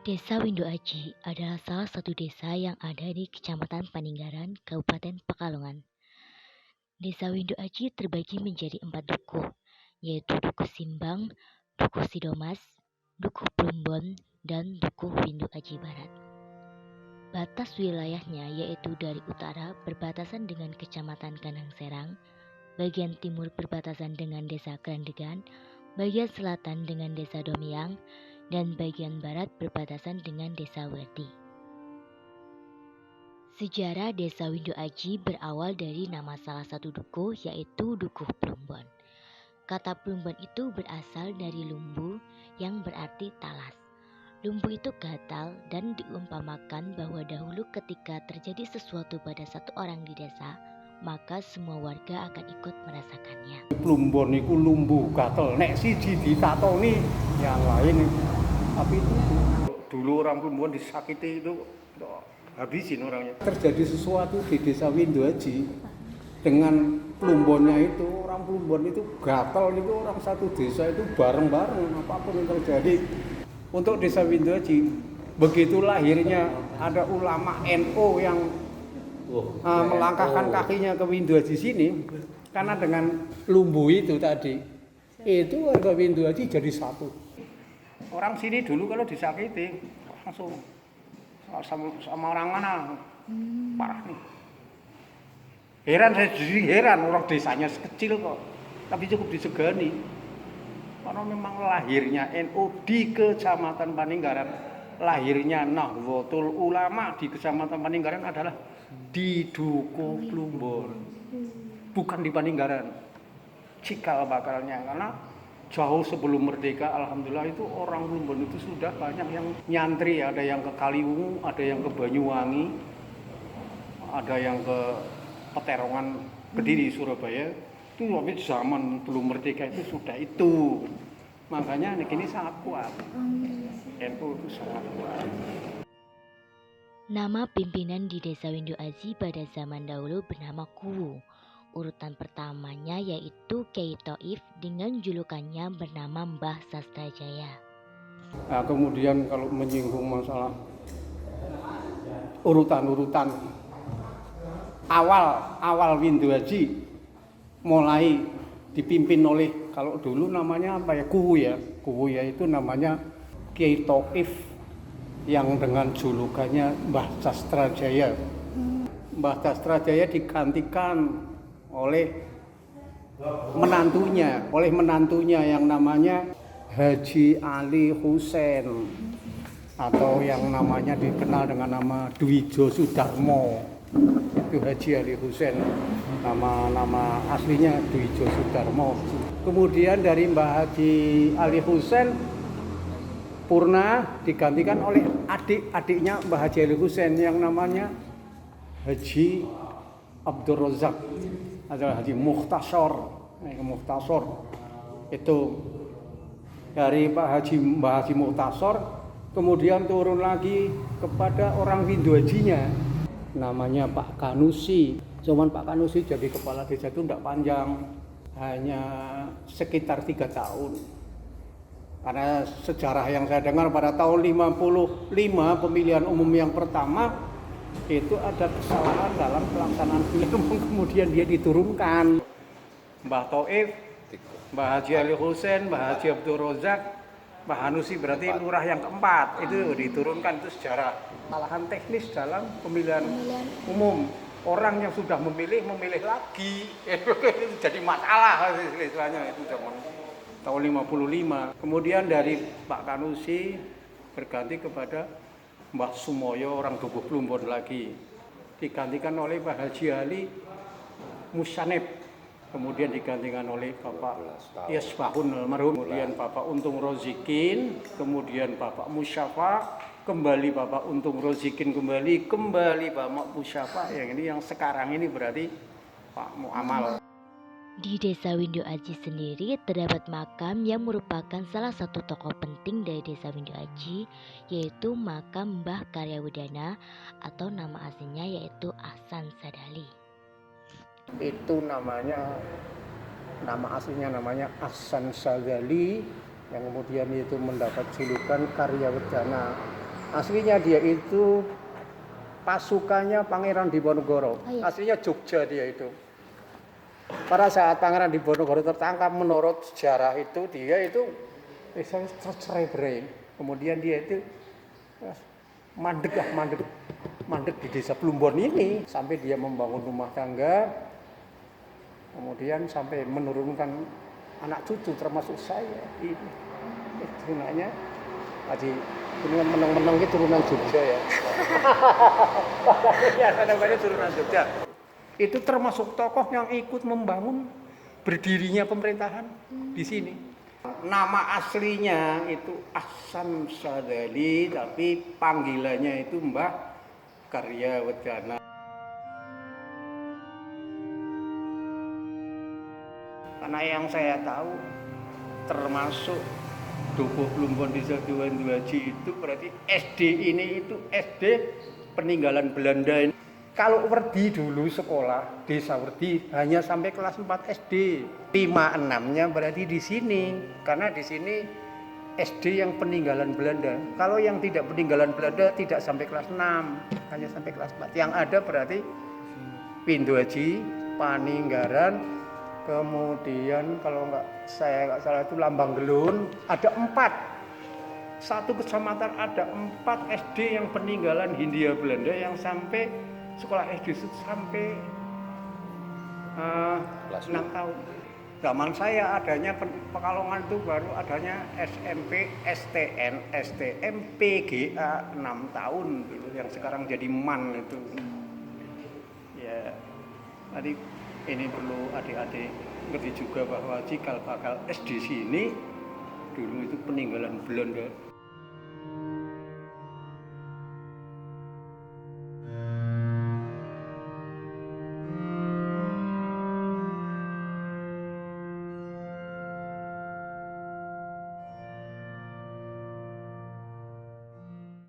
Desa Windu Aji adalah salah satu desa yang ada di Kecamatan Paninggaran, Kabupaten Pekalongan. Desa Windu Aji terbagi menjadi 4 dukuh, yaitu Dukuh Simbang, Dukuh Sidomas, Dukuh Plumbon, dan Dukuh Windu Aji Barat. Batas wilayahnya yaitu dari utara berbatasan dengan Kecamatan Kandang Serang, bagian timur berbatasan dengan Desa Kerandegan, bagian selatan dengan Desa Domyang, dan bagian barat berbatasan dengan Desa Werdi. Sejarah Desa Windu Aji berawal dari nama salah satu dukuh, yaitu Dukuh Plumbon. Kata Plumbon itu berasal dari lumbu yang berarti talas. Lumbu itu gatal dan diumpamakan bahwa dahulu ketika terjadi sesuatu pada satu orang di desa, maka semua warga akan ikut merasakannya. Plumbon itu lumbu gatel, nek siji ditatoni yang lain. Tapi itu dulu orang Plumbon disakiti itu habisin orangnya. Terjadi sesuatu di Desa Windu Aji dengan Plumbonnya itu, orang Plumbon itu gatel itu orang satu desa itu bareng-bareng apapun yang terjadi. Untuk Desa Windu Aji begitu lahirnya ada ulama NU yang melangkahkan kakinya ke Windu Aji sini karena dengan lumbu itu tadi itu warga Windu Aji jadi satu. Orang sini dulu kalau disakiti langsung sama orang mana parah nih. Heran, saya jadi heran, orang desanya kecil kok tapi cukup disegani karena memang lahirnya NU di Kecamatan Paninggaran, lahirnya Nahdlatul Ulama di Kecamatan Paninggaran adalah di Dukuh Plumbon, bukan di Paninggaran cikal bakalnya. Karena jauh sebelum merdeka, alhamdulillah itu orang Plumbon itu sudah banyak yang nyantri, ada yang ke Kaliwungu, ada yang ke Banyuwangi, ada yang ke Peterongan, Kediri, Surabaya. Itu tapi zaman belum merdeka itu sudah itu. Makanya ini sangat kuat. NU itu sangat kuat. Nama pimpinan di Desa Windu Aji pada zaman dahulu bernama Kuwu. Urutan pertamanya yaitu Kyai Thaif dengan julukannya bernama Mbah Sastrajaya. Nah, kemudian kalau menyinggung masalah urutan-urutan awal Windu Aji mulai dipimpin oleh, kalau dulu namanya apa ya, Kuwu ya itu namanya Kyai Thaif yang dengan julukannya Mbah Sastrajaya. Mbah Sastrajaya digantikan oleh menantunya yang namanya Haji Ali Husein atau yang namanya dikenal dengan nama Dwijo Sudarmo. Itu Haji Ali Husein, nama aslinya Dwijo Sudarmo. Kemudian dari Mbah Haji Ali Husein Purna digantikan oleh adik-adiknya Mbah Haji Ali Husein yang namanya Haji Abdul Razak, adalah Haji Mukhtasar. Itu dari Mbah Haji Mukhtasar, kemudian turun lagi kepada orang Windu Ajinya namanya Pak Kanusi. Cuman Pak Kanusi jadi kepala desa itu tidak panjang, hanya sekitar 3 tahun. Karena sejarah yang saya dengar pada tahun 55 pemilihan umum yang pertama itu ada kesalahan dalam pelaksanaan pemilihan umum, kemudian dia diturunkan. Mbah Thaif, Mbah Haji Ali Husein, Mbah Haji Abdul Razak, Mbah Hanusi berarti lurah yang keempat itu diturunkan. Itu sejarah kesalahan teknis dalam pemilihan umum. Orang yang sudah memilih lagi itu jadi masalah istilahnya itu zaman tahun 55. Kemudian dari Pak Kanusi berganti kepada Mbah Sumoyo, orang Dukuh Plumbon lagi. Digantikan oleh Mbah Haji Ali Musyanib. Kemudian digantikan oleh Bapak Yasbahun almarhum. Kemudian Bapak Untung Rozikin, kemudian Bapak Musyafa, kembali Bapak Untung Rozikin, kembali Bapak Musyafa. Yang ini yang sekarang ini berarti Pak Muamal. Di Desa Windu Aji sendiri terdapat makam yang merupakan salah satu tokoh penting dari Desa Windu Aji, yaitu makam Mbah Karyawudana atau nama aslinya yaitu Ahsan Sadali. Itu nama aslinya namanya Ahsan Sadali, yang kemudian itu mendapat julukan Karyawudana. Aslinya dia itu pasukannya Pangeran Diponegoro. Oh, iya. Aslinya Jogja dia itu. Pada saat Pangeran Diponegoro tertangkap, menurut sejarah itu dia itu tercerai-berai. Kemudian dia itu mandek di desa Plumbon ini sampai dia membangun rumah tangga, kemudian sampai menurunkan anak cucu termasuk saya. Ini turunannya Haji turunan menang-menang itu turunan Jogja ya. Ya, kadang-kadang turunan Jogja. Itu termasuk tokoh yang ikut membangun berdirinya pemerintahan di sini. Nama aslinya itu Ahsan Sadali, tapi panggilannya itu Mbah Karyawardana. Karena yang saya tahu termasuk Dukuh Plumbon Desa Duanduaji itu berarti SD ini itu SD peninggalan Belanda. Kalau Werdi dulu sekolah Desa Werdi hanya sampai kelas 4 SD. 5-6-nya berarti di sini. Karena di sini SD yang peninggalan Belanda. Kalau yang tidak peninggalan Belanda tidak sampai kelas 6, hanya sampai kelas 4. Yang ada berarti Pindoaji, Paninggaran, kemudian kalau saya nggak salah itu Lambang Gelun, ada 4. Satu kecamatan ada 4 SD yang peninggalan Hindia Belanda yang sampai sekolah SD sampai 6 tahun. Zaman saya adanya Pekalongan itu baru adanya SMP, STN, STM, PGA 6 tahun dulu yang sekarang jadi MAN itu. Ya, tadi ini perlu adik-adik ngerti juga bahwa cikal bakal SD sini dulu itu peninggalan Belanda.